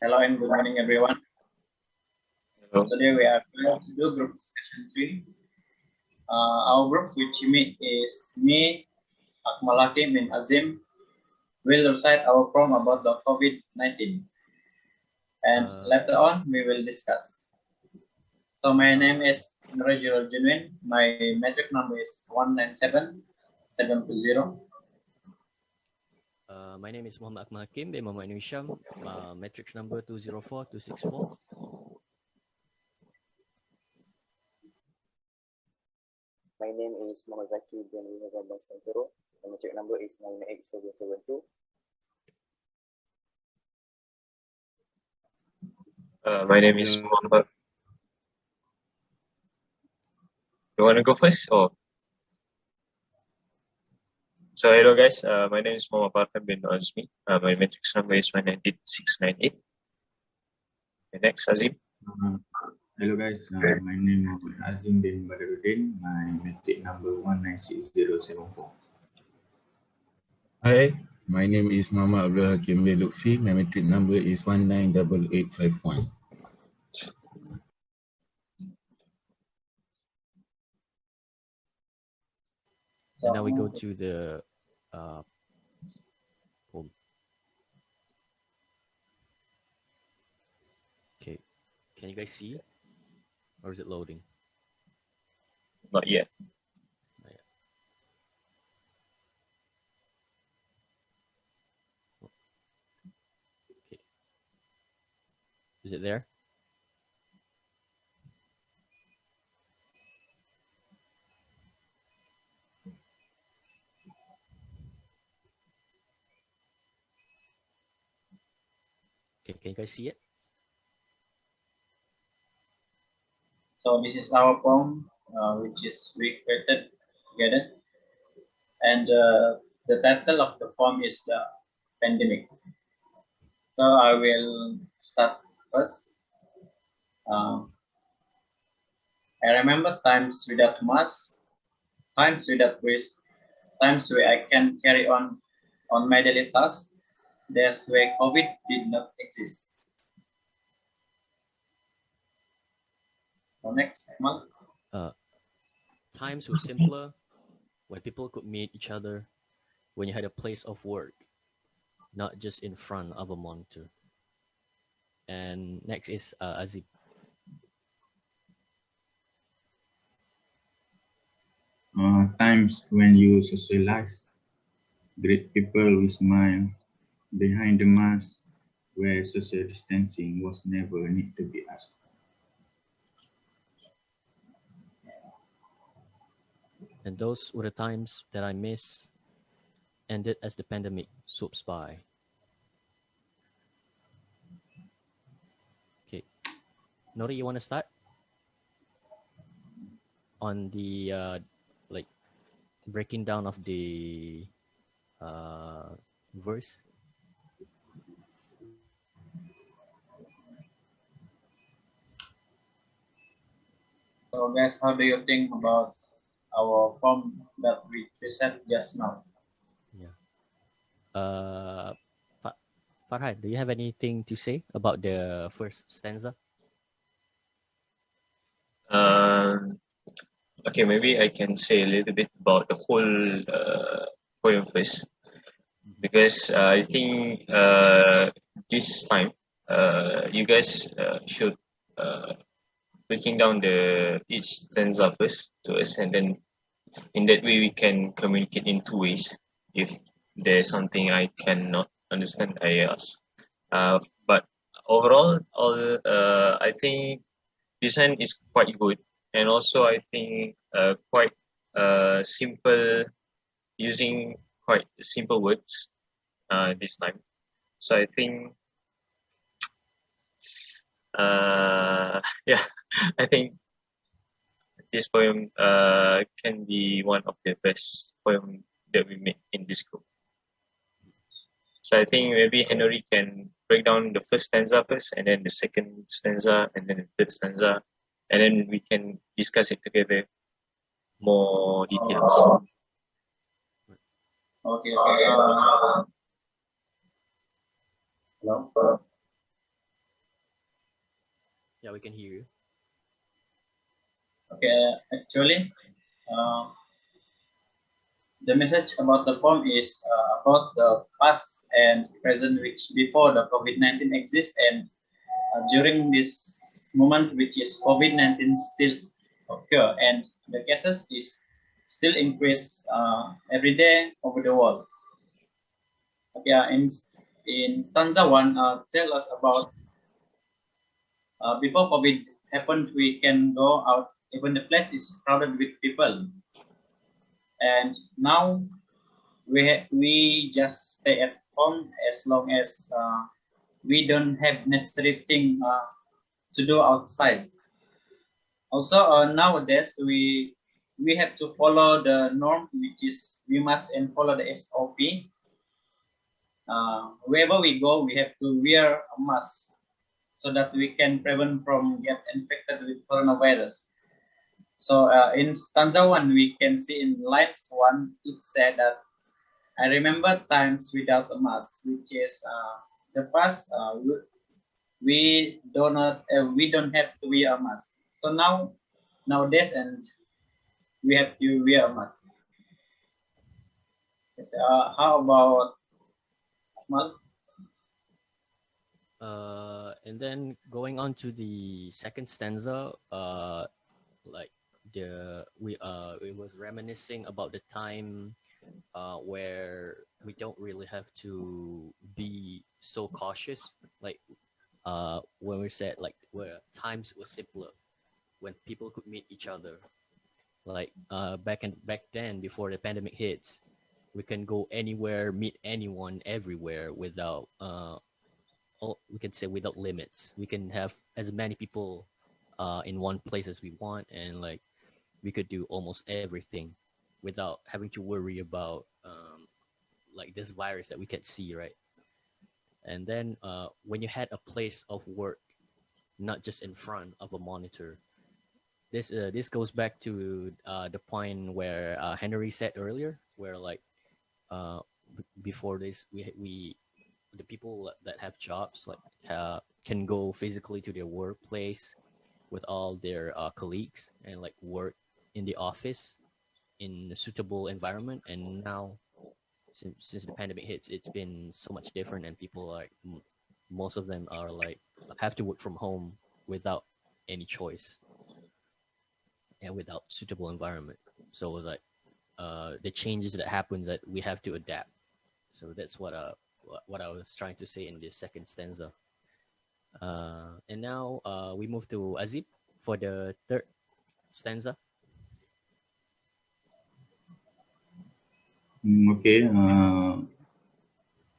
Hello and good morning, everyone. Hello. Today we are going to do group discussion 3. Our group, which is me, AKMAL, HAKIM, and Azim, will recite our poem about the COVID-19. And later on, we will discuss. So my name is NOORHISHAM. My metric number is 197720. My name is MOHMAD HAKIM bin NOORHISHAM, matrix number 204264. My name is ZAKI bin SUBIANTORO. The matrix number is 98772. My name is Muhammad. You want to go first? Or? So hello guys, my name is Farhan bin Azmi. My matrix number is 198698. Okay, next, Azim. Hello guys, my name is Azmi bin BADARUDDIN. My matrix number 196074. Hi, my name is Muhammad ABDUL bin LUTHFI. My matrix number is 198851. And now we go to the poem. Okay, can you guys see? Or is it loading? Not yet. Not yet. Okay. Is it there? Okay, can you guys see it? So this is our poem, which is we created together. And the title of the poem is the pandemic. So I will start first. I remember times without mask, times without risk, times where I can carry on my daily tasks. There's where COVID did not exist. So next, AKMAL. Times were simpler when people could meet each other, when you had a place of work, not just in front of a monitor. And next is Azim. Times when you socialize, greet people with smile, behind the mask, where social distancing was never need to be asked. And those were the times that I miss, ended as the pandemic swoops by. Okay, Nori, you want to start on the like breaking down of the verse? So guys, how do you think about our poem that we present just now? Yeah. Farhan, do you have anything to say about the first stanza? Okay, maybe I can say a little bit about the whole poem first, because I think this time you guys should breaking down the each stanza first to us, and then in that way we can communicate in two ways. If there's something I cannot understand, I ask. But overall, I think design is quite good, and also I think quite simple, using quite simple words this time. So I think yeah, I think this poem can be one of the best poem that we made in this group. So I think maybe Henry can break down the first stanza first, and then the second stanza, and then the third stanza, and then we can discuss it together more details. Okay. Hello. Yeah, we can hear you. Okay, actually, uh, the message about the poem is about the past and present, which before the COVID-19 exists, and during this moment, which is COVID-19 still occur, and the cases is still increase every day over the world. Yeah, in stanza one, tell us about before COVID happened, we can go out even the place is crowded with people, and now we just stay at home as long as we don't have necessary thing to do outside. Also, nowadays we have to follow the norm, which is we must and follow the SOP. Wherever we go, we have to wear a mask so that we can prevent from get infected with coronavirus. So in stanza one, we can see in lines one, it said that I remember times without a mask, which is the past. We don't have to wear a mask. So nowadays, and we have to wear a mask. Yes, how about Akmal? And then going on to the second stanza, like it was reminiscing about the time where we don't really have to be so cautious, like when we said like where times were simpler, when people could meet each other, like back then before the pandemic hits, we can go anywhere, meet anyone everywhere without we can say without limits. We can have as many people in one place as we want, and like we could do almost everything without having to worry about like this virus that we can't see, right? And then when you had a place of work, not just in front of a monitor, this goes back to the point where Henry said earlier, where like uh, before this we the people that have jobs like can go physically to their workplace with all their colleagues and like work in the office in a suitable environment. And now since the pandemic hits, it's been so much different, and people like most of them are like have to work from home without any choice and without suitable environment. So it's like the changes that happens that we have to adapt. So that's what I was trying to say in this second stanza. And now we move to Azib for the third stanza. Okay.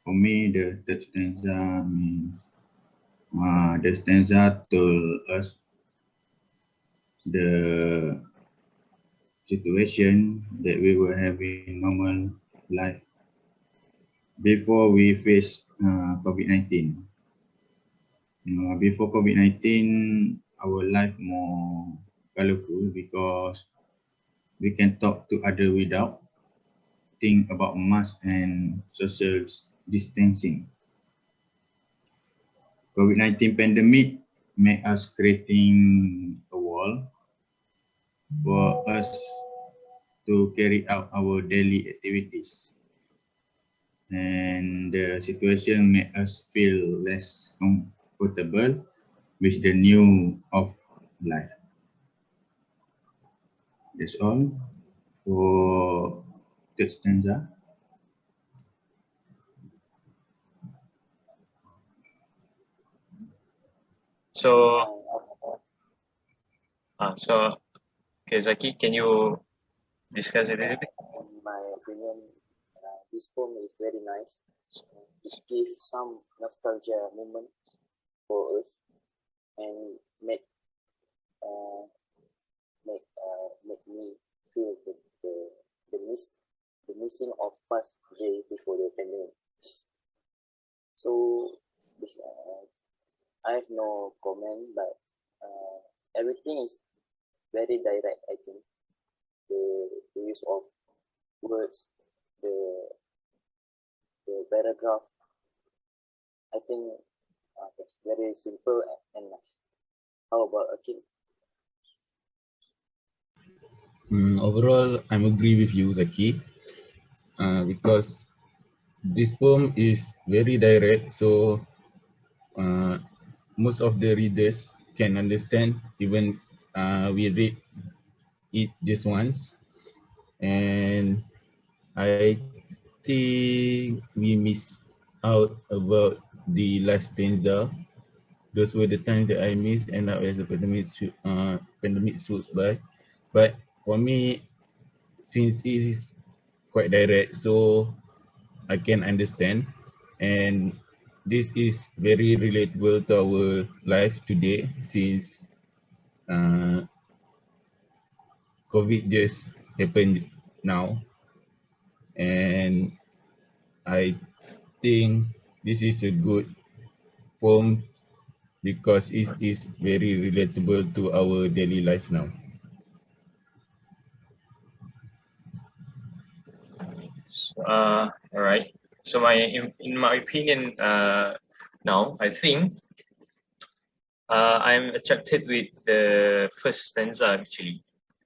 For me, the third stanza means the stanza told us the situation that we were having normal life before we face COVID-19. Before COVID-19, our life more colorful because we can talk to other without think about mask and social distancing. COVID-19 pandemic made us creating a wall for us to carry out our daily activities. And the situation made us feel less comfortable with the new of life. That's all for third stanza. So, okay, Zaki, can you discuss it a little bit? In my opinion, this poem is very nice. It gives some nostalgia moment for us and make me feel the missing of past day before the pandemic. So I have no comment, but everything is very direct. I think the use of words, the paragraph, I think that's very simple and nice. How about Hakim? Overall, I'm agree with you, Zaki, because this poem is very direct, so most of the readers can understand, even we read it just once. And I think we miss out about the last stanza. Those were the times that I missed, and now as the pandemic swoops by. But for me, since it is quite direct, so I can understand, and this is very relatable to our life today, since COVID just happened now, and I think this is a good poem because it is very relatable to our daily life now. All right. So in my opinion, now I think I'm attracted with the first stanza actually,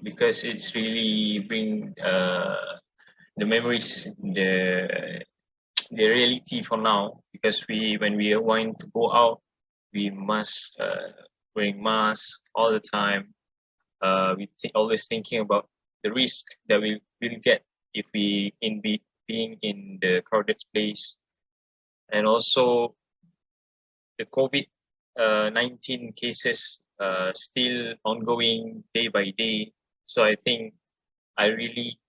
because it's really bring the memories, the reality for now. Because when we want to go out, we must wearing masks all the time. Always thinking about the risk that we will get if we being in the crowded place, and also the COVID-19 cases still ongoing day by day. So I think I really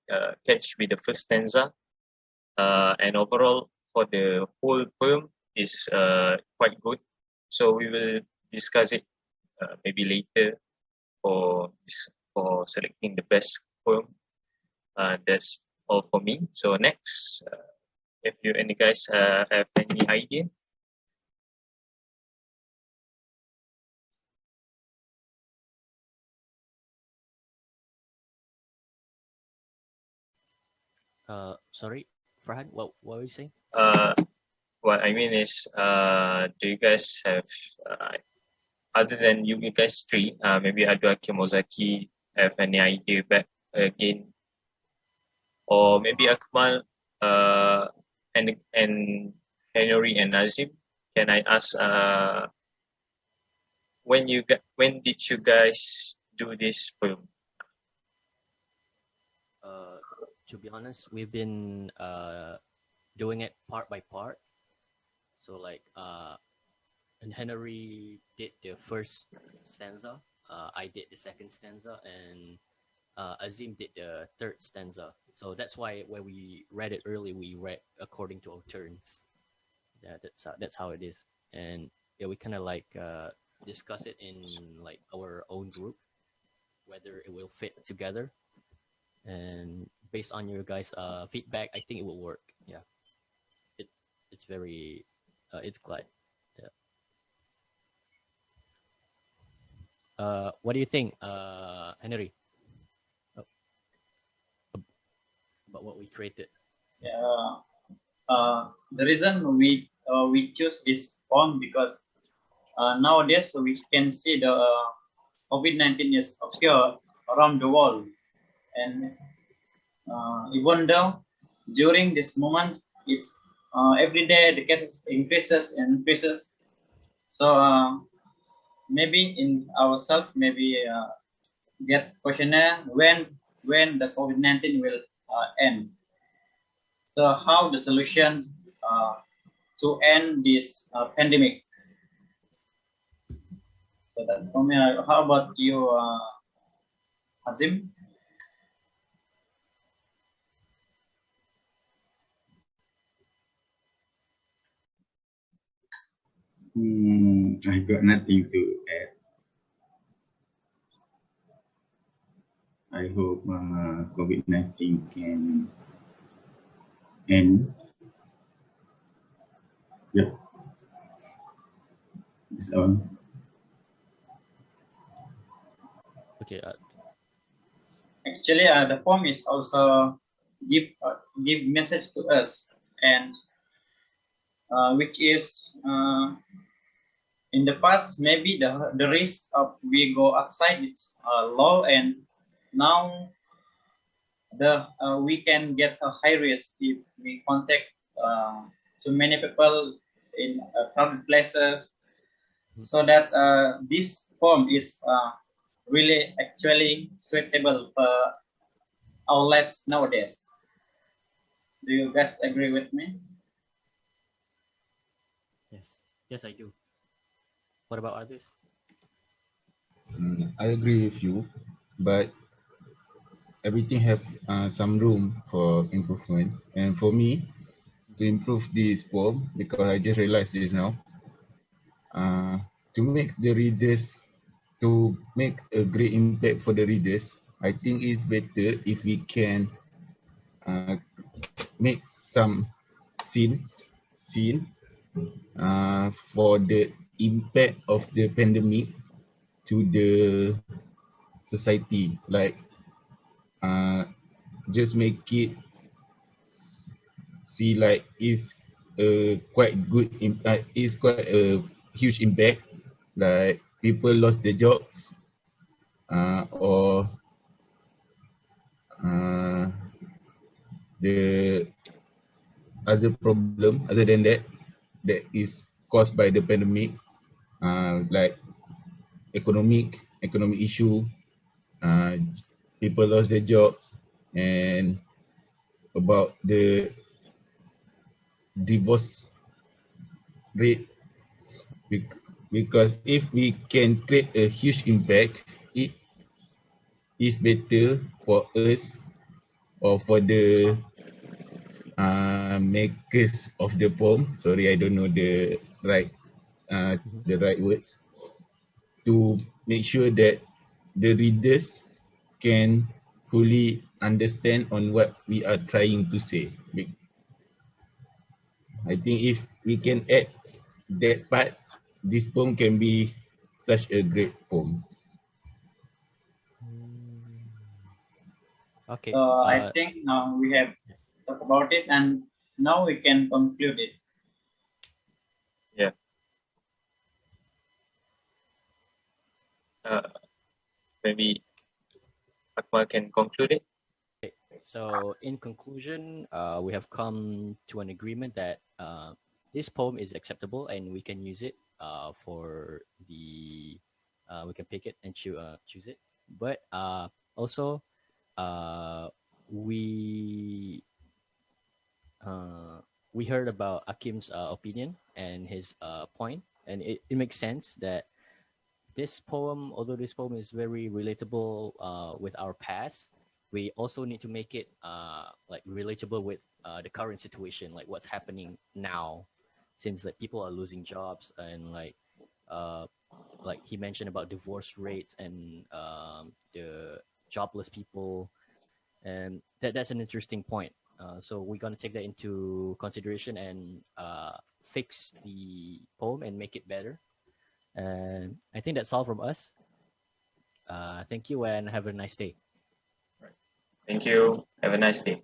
catch with the first stanza, and overall for the whole poem is quite good. So we will discuss it maybe later for selecting the best poem. That's all for me. So next, if you any guys have any idea? Sorry, Farhan, what were you saying? What I mean is, do you guys have other than you guys three, maybe ABDUL, Hakim, or ZAKI, have any idea back again, or maybe AKMAL, and Henry and Nazim? Can I ask, when did you guys do this poem? To be honest, we've been doing it part by part. So like, and Henry did the first stanza, I did the second stanza, and Azim did the third stanza. So that's why when we read it early, we read according to our turns. Yeah, that's how it is. And yeah, we kind of like discuss it in like our own group, whether it will fit together. And based on your guys' feedback, I think it will work. Yeah, it's very it's glad. Yeah. What do you think, Henry? About what we created? Yeah. The reason we choose this poem because nowadays we can see the COVID-19 is occurred around the world, and even though during this moment it's every day the cases increases and increases. So maybe in ourselves, maybe get questionnaire when the COVID-19 will end. So how the solution to end this pandemic? So that's for me. How about you, Azim? I got nothing to add. I hope COVID-19 can end. Yep. That's all. Okay. Actually, the poem is also give message to us, and which is in the past, maybe the risk of we go outside is low, and now we can get a high risk if we contact too many people in crowded places. So that this form is really actually suitable for our lives nowadays. Do you guys agree with me? Yes. Yes, I do. What about others? I agree with you, but everything have some room for improvement. And for me, to improve this form, because I just realized this now, to make the readers, to make a great impact for the readers, I think it's better if we can make some scene for the impact of the pandemic to the society. Like just make it see like it's a quite good impact. It's quite a huge impact. Like people lost their jobs, or the other problem other than that that is caused by the pandemic, like economic issue, uh, people lost their jobs, and about the divorce rate. Because if we can create a huge impact, it is better for us or for the makers of the poem. Sorry, I don't know the right words, to make sure that the readers can fully understand on what we are trying to say. I think if we can add that part, this poem can be such a great poem. Okay. So I think now we have talked about it, and now we can conclude it. Yeah. Maybe Akmal can conclude it. So in conclusion, we have come to an agreement that this poem is acceptable and we can use it for the we can pick it and choose it. But also we we heard about Akim's opinion and his point, and it makes sense that this poem, although this poem is very relatable with our past, we also need to make it like relatable with the current situation, like what's happening now, since like people are losing jobs and like he mentioned about divorce rates and the jobless people, and that's an interesting point. So we're gonna take that into consideration and fix the poem and make it better. And I think that's all from us. Thank you and have a nice day. Thank you. Have a nice day.